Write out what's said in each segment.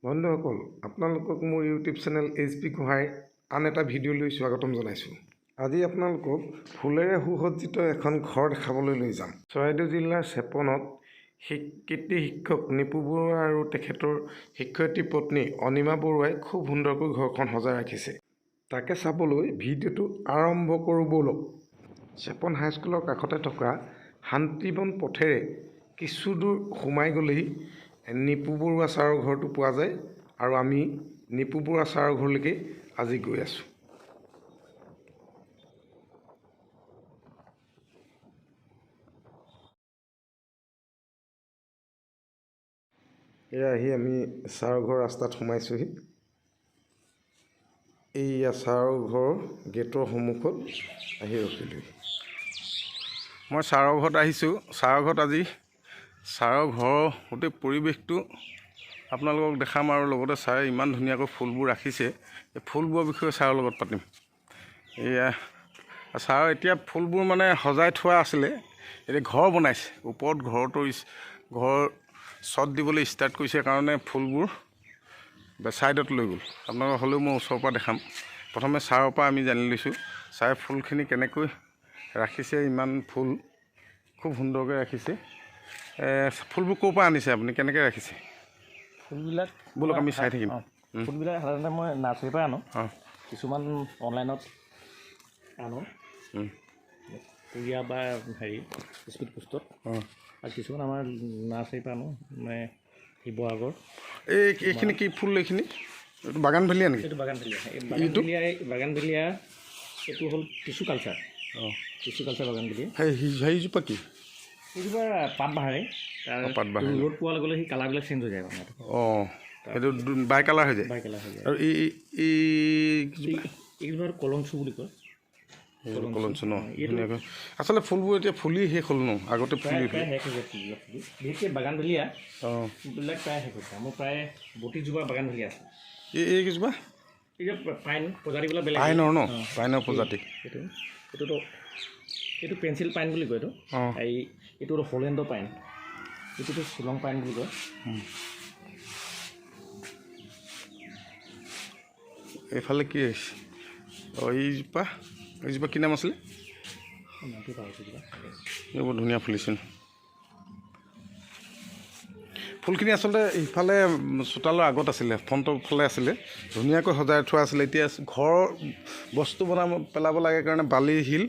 বন্ধুসকল, আপোনালোকক মোৰ ইউটিউব চেনেল HP গোহাঁইৰ আন এটা ভিডিঅ'লৈ স্বাগতম জনাইছোঁ। আজি আপোনালোকক ফুলেৰে সুসজ্জিত এখন ঘৰ দেখাবলৈ লৈ যাম। চৰাইদেউ জিলাৰ চেপনত কৃতি শিক্ষক নিপু বৰুৱা আৰু তেখেতৰ শিক্ষয়িত্ৰী পত্নী অনিমা বৰুৱাই খুব সুন্দৰকৈ ঘৰখন সজাই ৰাখিছে। তাকে চাবলৈ ভিডিঅ'টো আৰম্ভ কৰোঁ ব'লক। চেপন হাইস্কুলৰ কাষতে থকা শান্তিবন পথেৰে কিছু দূৰ সোমাই গ'লেই নিপু বৰুৱা ছাৰৰ ঘৰটো পোৱা যায় আৰু আমি নিপু বৰুৱা ছাৰৰ ঘৰলৈকে আজি গৈ আছোঁ। এয়া আহি আমি ছাৰৰ ঘৰ ৰাস্তাত সোমাইছোঁহি। এইয়া ছাৰৰ ঘৰ গেটৰ সন্মুখত আহি ৰখিলোঁ। মই ছাৰৰ ঘৰত আহিছোঁ। ছাৰৰ ঘৰত আজি ছাৰৰ ঘৰৰ গোটেই পৰিৱেশটো আপোনালোকক দেখাম আৰু লগতে ছাৰে ইমান ধুনীয়াকৈ ফুলবোৰ ৰাখিছে। এই ফুলবোৰৰ বিষয়ে ছাৰৰ লগত পাতিম। এয়া ছাৰ এতিয়া ফুলবোৰ মানে সজাই থোৱা আছিলে, এতিয়া ঘৰ বনাইছে। ওপৰত ঘৰ চট দিবলৈ ষ্টাৰ্ট কৰিছে কাৰণে ফুলবোৰ ছাইডত লৈ গ'ল। আপোনালোকক হ'লেও মই ওচৰৰ পৰা দেখাম। প্ৰথমে ছাৰৰ পৰা আমি জানি লৈছোঁ ছাৰে ফুলখিনি কেনেকৈ ৰাখিছে। ইমান ফুল খুব সুন্দৰকৈ ৰাখিছে। ফুলবোৰ ক'ৰ পৰা আনিছে আপুনি, কেনেকৈ ৰাখিছে? ফুলবিলাক ব'লক আমি চাই থাকিম। ফুলবিলাক সাধাৰণতে মই নাৰ্চাৰীৰ পৰা আনো, কিছুমান অনলাইনত আনো কুৰিয়া বা স্পীড পোষ্টত, আৰু কিছুমান আমাৰ নাৰ্চাৰীৰ পৰা আনো মানে শিৱসাগৰ। এইখিনি কি ফুল? এইখিনি বাগানভেলিয়া নেকি? এইটো বাগানভেলিয়া। বাগানভেলিয়া এইটো হ'ল tissue culture. Tissue culture bougainvillea. সেইজোপা কি? সেইজোপা পাত বাহাৰে। ৰ'দ পোৱাৰ লগে লগে সেই কালাৰবিলাক চেঞ্জ হৈ যায় মানে। সেইটো বাই কালাৰ হৈ যায়। আৰু এইজোপা কলঞ্চু বুলি কয়। কলঞ্চু ন? ধুনীয়াকৈ আচলতে ফুলবোৰ এতিয়া ফুলি শেষ হ'ল ন? আগতে ফুলি প্ৰায় শেষ হৈ যায়। বিশেষকৈ বাগানভেলিয়া বিলাক প্ৰায় শেষ হৈছে। মোৰ প্ৰায় 32জোপা বাগানভেলিয়া আছে। এইকেইজোপা পাইন প্ৰজাতিবিলাক বেলেগ। পাইনৰ ন? পাইনৰ প্ৰজাতি। এইটো পেঞ্চিল পাইন বুলি কয়। এইটো হলেণ্ডৰ পাইন, এইটোতো শ্বিলং পাইন বুলি কয়। এইফালে কি হৈছে? এইজোপা কি নাম আছিলে? এইবোৰ ধুনীয়া ফুলিছিল ফুলখিনি। আচলতে ইফালে চোতালৰ আগত আছিলে, ফ্ৰণ্টৰ ফালে আছিলে, ধুনীয়াকৈ সজাই থোৱা আছিলে। এতিয়া ঘৰৰ বস্তু পেলাব লাগে কাৰণে বালি শিল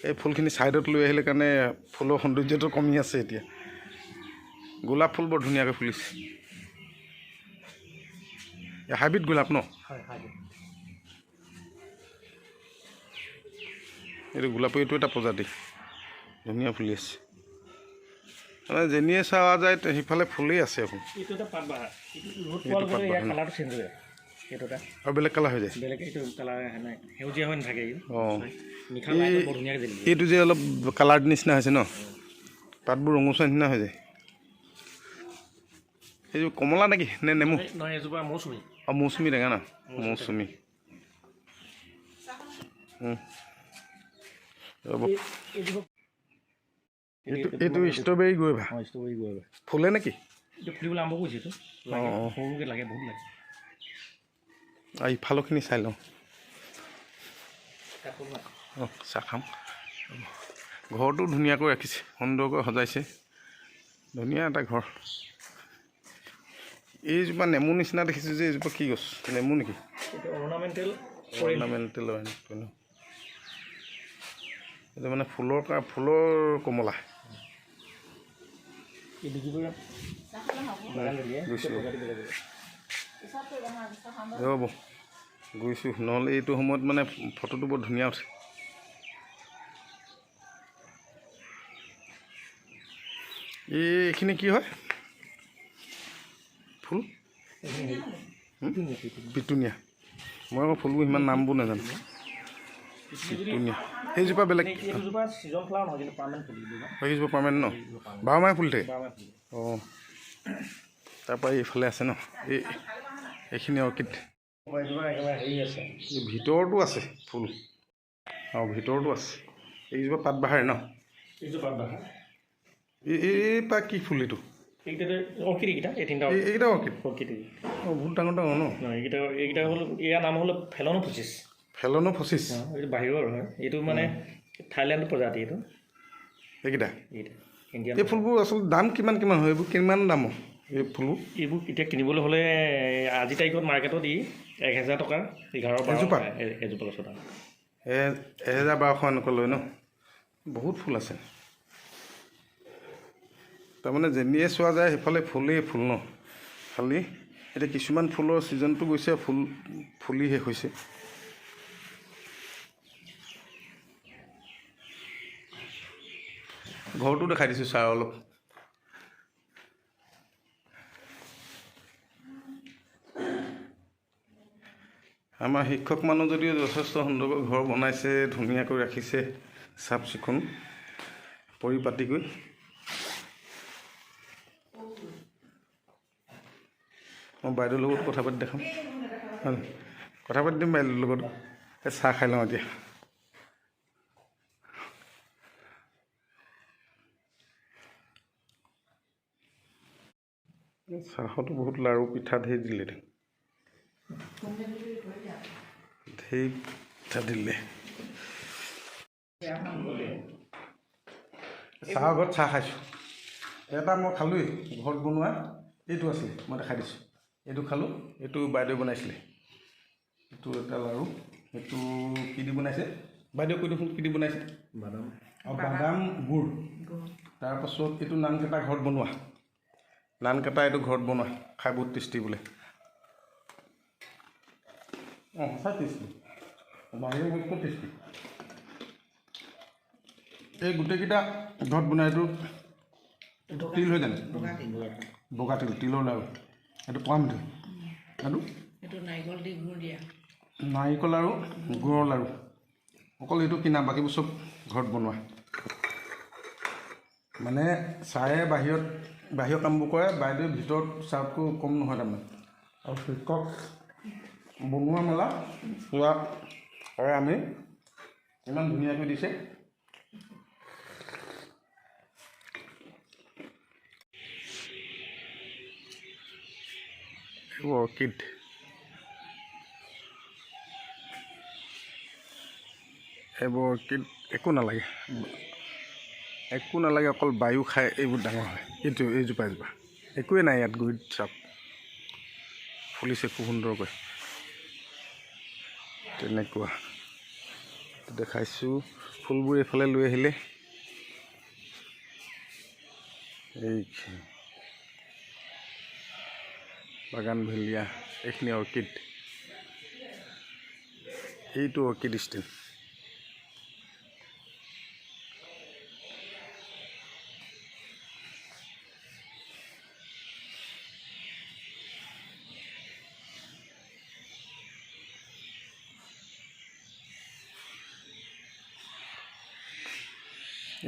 এই ফুলখিনি ছাইডত লৈ আহিলে কাৰণে ফুলৰ সৌন্দৰ্যটো কমি আছে। এতিয়া গোলাপ ফুল বৰ ধুনীয়াকৈ ফুলিছে। হাইব্ৰিড গোলাপ ন? এইটো গোলাপী, এইটো এটা প্ৰজাতি, ধুনীয়া ফুলি আছে। মানে যেনিয়ে চোৱা যায় সিফালে ফুলেই আছে। আৰু বেলেগ কালাৰ হৈ যায়। এইটো যে অলপ কালাৰ নিচিনা হৈছে ন? পাতবোৰ ৰঙচুৱা নিচিনা হৈ যায়। এইযোৰ কমলা নেকি নে নেমু? মৌচুমী টেঙা ন? মৌচুমী। এইটো ষ্ট্ৰবেৰী গুৱেভা। ফুলে নেকি? ইফালৰখিনি চাই লওঁ। চাহ খাম। ঘৰটো ধুনীয়াকৈ ৰাখিছে, সুন্দৰকৈ সজাইছে, ধুনীয়া এটা ঘৰ। এইজোপা নেমু নিচিনা দেখিছোঁ যে, এইজোপা কি গছ? নেমু নেকি? অৰ্ণামেণ্টেল। এইটো মানে ফুলৰ কমলা। ৰ'ব গৈছোঁ, নহ'লে এইটো সময়ত মানে ফটোটো বৰ ধুনীয়া উঠে। এইখিনি কি হয়? ফুল পিটুনিয়া। মই আকৌ ফুলবোৰ ইমান নামবোৰ নাজানো। পিটুনিয়া। সেইজোপা বেলেগ। সেইজোপা পাৰ্মানেণ্ট ন? 12 মাহে ফুলি থাকে। তাৰপৰা এইফালে আছে ন? এইখিনি অৰ্কিড। ভিতৰতো আছে ফুল। ভিতৰতো আছে। এইজোপা পাত বাহাৰে ন? এইজোপা কি ফুল? এইটো এইকেইটা অৰ্কিড এইকেইটা এই তিনিটা এইকেইটা অৰ্কিড অৰ্কিড বহুত ডাঙৰ ডাঙৰ ন এইকেইটা হ'ল ইয়াৰ নাম হ'ল ফেলনোফচিছ এইটো বাহিৰৰ হয় এইটো মানে থাইলেণ্ড প্ৰজাতি এইটো এইকেইটা ইণ্ডিয়ান এই ফুলবোৰ আচলতে দাম কিমান হয় এইবোৰ কিমান দামৰ এই ফুলবোৰ এইবোৰ এতিয়া কিনিবলৈ হ'লে আজি তাৰিখত মাৰ্কেটত 1000 টকা 11-12 এজোপা গছৰ দাম 1000-1200 এনেকুৱা লয় ন বহুত ফুল আছে তাৰমানে যেনিয়ে চোৱা যায় সেইফালে ফুলেই ফুল ন খালি এতিয়া কিছুমান ফুলৰ ছিজনটো গৈছে ফুলি শেষ হৈছে ঘৰটো দেখাই দিছোঁ ছাৰ অলপ আমাৰ শিক্ষক মানুহ যদিও যথেষ্ট সুন্দৰকৈ ঘৰ বনাইছে ধুনীয়াকৈ ৰাখিছে চাফ চিকুণ পৰিপাটিকৈ মই বাইদেউৰ লগত কথা পাতি দেখাম কথা পাতি দিম বাইদেউৰ লগত চাহ খাই লওঁ এতিয়া চাহতো বহুত লাৰু পিঠা ঢেৰ দিলে চাহৰ ঘৰত চাহ খাইছোঁ এটা মই খালোঁৱেই ঘৰত বনোৱা এইটো আছিলে মই দেখাই দিছোঁ এইটো খালোঁ এইটো বাইদেউ বনাইছিলে এইটো এটা লাৰু এইটো কি দি বনাইছে বাইদেউ কৈ দেখোন কি দি বনাইছে বাদাম গুড় তাৰপাছত এইটো নানকেটা ঘৰত বনোৱা নানকেটা এইটো ঘৰত বনোৱা খাই বহুত টেষ্টি বোলে সঁচা টেষ্টি বাহিৰৰ বস্তু টেষ্টি এই গোটেইকেইটা ঘৰত বনাই এইটো তিল হৈ জানে বগা তিলৰ লাৰু এইটো পাম তিল এইটো নাৰিকল আৰু গুড়ৰ লাৰু অকল এইটো কিনা বাকীবোৰ চব ঘৰত বনোৱা মানে ছাৰে বাহিৰৰ কামবোৰ কৰে বাইদেউ ভিতৰত চাহতকৈ কম নহয় তাৰমানে আৰু শিক্ষক বনোৱা মেলা পুৰা কৰে আমি ইমান ধুনীয়াকৈ দিছে অৰ্কিড এইবোৰ অৰ্কিড একো নালাগে অকল বায়ু খাই এইবোৰ ডাঙৰ হয় এইজোপা একোৱেই নাই ইয়াত গুৰিত চাপ ফুলিছে খুব সুন্দৰকৈ তেনেকুৱা দেখাইছোঁ ফুলবোৰ এইফালে লৈ আহিলে এইখিনি বাগান ভেলিয়া এইখিনি অৰ্কিড এইটো অৰ্কিড ষ্টেন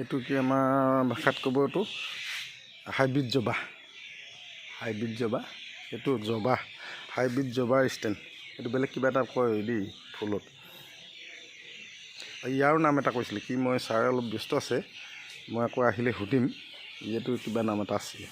এইটো কি আমাৰ ভাষাত ক'ব এইটো হাইব্ৰিড জবা এইটো হাইব্ৰিড জবা ষ্টেণ্ড এইটো বেলেগ কিবা এটা কয় দেই ফুলত ইয়াৰো নাম এটা কৈছিলে কি মই ছাৰে অলপ ব্যস্ত আছে মই আকৌ আহিলে সুধিম ইয়াতো কিবা নাম এটা আছিলে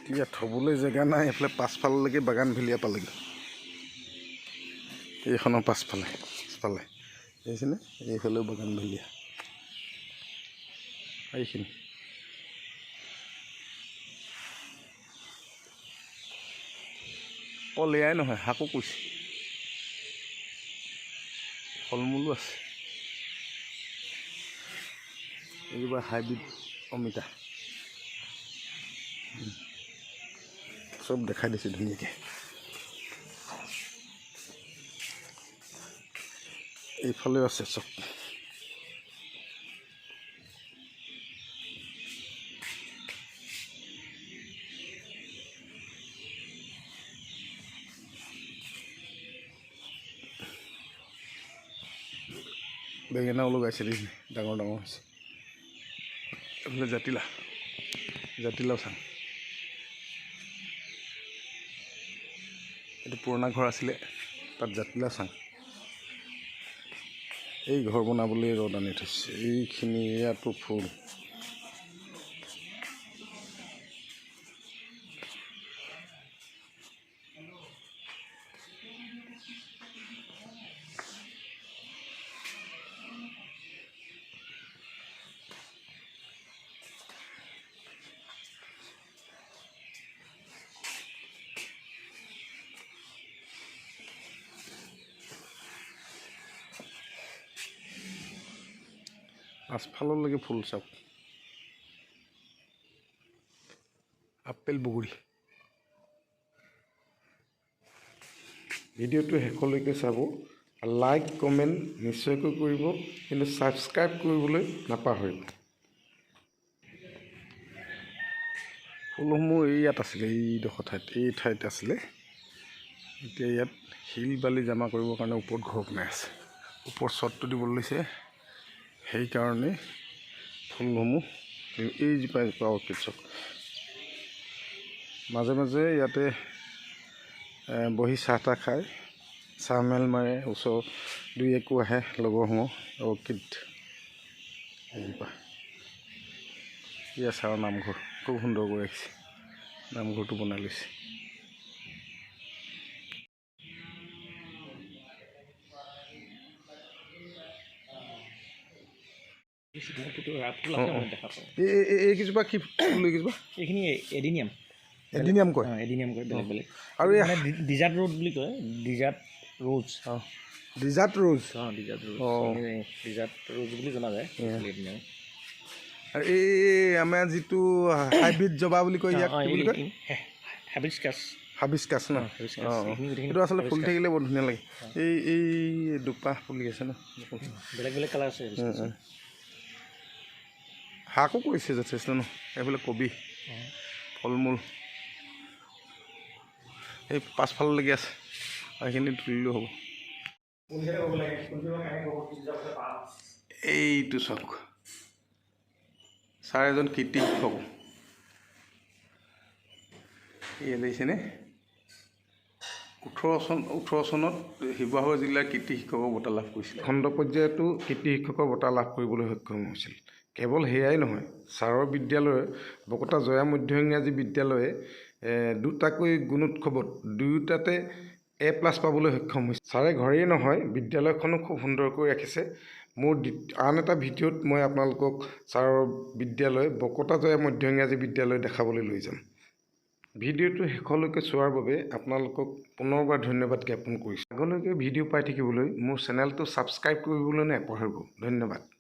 এতিয়া থ'বলৈ জেগা নাই এইফালে পাছফাললৈকে বাগান ভেলিয়া পালেগৈ এইখনৰ পাছফালে দেখিছেনে এইফালেও বাগান ভেলিয়া এইখিনি অকল এয়াই নহয় শাকো কৈছে ফল মূলো আছে এইবাৰ হাইব্ৰিড অমিতা চব দেখাই দিছোঁ ধুনীয়াকৈ এইফালেও আছে চব বেঙেনাও লগাইছে দেখিছে ডাঙৰ হৈছে এইফালে জাতিলাও চাং এইটো পুৰণা ঘৰ আছিলে তাত জাতিলাও চাং এই ঘৰ বনাবলৈ ৰদ আনি থৈছে এইখিনি ইয়াতো ফুল পাছফাললৈকে ফুল চাওক আপেল বগৰী ভিডিঅ'টো শেষলৈকে চাব লাইক কমেণ্ট নিশ্চয়কৈ কৰিব কিন্তু ছাবস্ক্ৰাইব কৰিবলৈ নাপাহৰিব ফুলসমূহ এই ইয়াত আছিলে এইডোখৰ ঠাইত এই ঠাইত আছিলে এতিয়া ইয়াত শিল বালি জমা কৰিবৰ কাৰণে ওপৰত ঘৰ বনাই আছে ওপৰত চটটো দিবলৈ লৈছে সেইকাৰণে ফুলসমূহ এই জোপা অৰ্কিড চাওক মাজে মাজে ইয়াতে বহি চাহ তাহ খায় চাহ মেল মাৰে ওচৰ দুই একো আহে লগৰসমূহ অৰ্কিড এজোপা এয়া চাহৰ নামঘৰ খুব সুন্দৰ কৰি ৰাখিছে নামঘৰটো বনাই লৈছে এইকেইজোপা কি ফুল এইকেইজোপা এইখিনি এডিনিয়াম এডিনিয়াম কয় এডিনিয়াম কয় বেলেগ বেলেগ আৰু মানে ডিজাৰ্ট ৰোজ বুলি কয় ডিজাৰ্ট ৰোজ ডিজাৰ্ট ৰোজ ডিজাৰ্ট ৰোজ ডিজাৰ্ট ৰোজ বুলি জনা যায় এডিনিয়াম আৰু এই আমাৰ যিটো হাইব্ৰিড জবা বুলি কয় ইয়াক কি বুলি কয় হাবিস্কাছ ন এইটো আচলতে ফুলি থাকিলে বৰ ধুনীয়া লাগে এই দুপাহ ফুলি আছে ন বেলেগ বেলেগ কালাৰ আছে শাকো কৰিছে যথেষ্ট ন এইফালে কবি ফল মূল এই পাছফাললৈকে আছে সেইখিনি তুলিলেও হ'ব এইটো চাওক ছাৰ এজন কৃতি শিক্ষক এয়া দেখিছেনে 18 চনত শিৱসাগৰ জিলাৰ কৃতি শিক্ষকৰ বঁটা লাভ কৰিছিল খণ্ড পৰ্যায়তো কৃতি শিক্ষকৰ বঁটা লাভ কৰিবলৈ সক্ষম হৈছিল কেৱল সেয়াই নহয় ছাৰৰ বিদ্যালয়ৰ বকতা জয়া মধ্য ইংৰাজী বিদ্যালয়ে দুটাকৈ গুণোৎসৱত দুয়োটাতে A+ পাবলৈ সক্ষম হৈছে ছাৰে ঘৰেই নহয় বিদ্যালয়খনো খুব সুন্দৰকৈ ৰাখিছে মোৰ আন এটা ভিডিঅ'ত মই আপোনালোকক ছাৰৰ বিদ্যালয় বকতা জয়া মধ্য ইংৰাজী বিদ্যালয় দেখাবলৈ লৈ যাম ভিডিঅ'টো শেষলৈকে চোৱাৰ বাবে আপোনালোকক পুনৰবাৰ ধন্যবাদ জ্ঞাপন কৰিছোঁ আগলৈকে ভিডিঅ' পাই থাকিবলৈ মোৰ চেনেলটো ছাবস্ক্ৰাইব কৰিবলৈ নাপাহৰিব ধন্যবাদ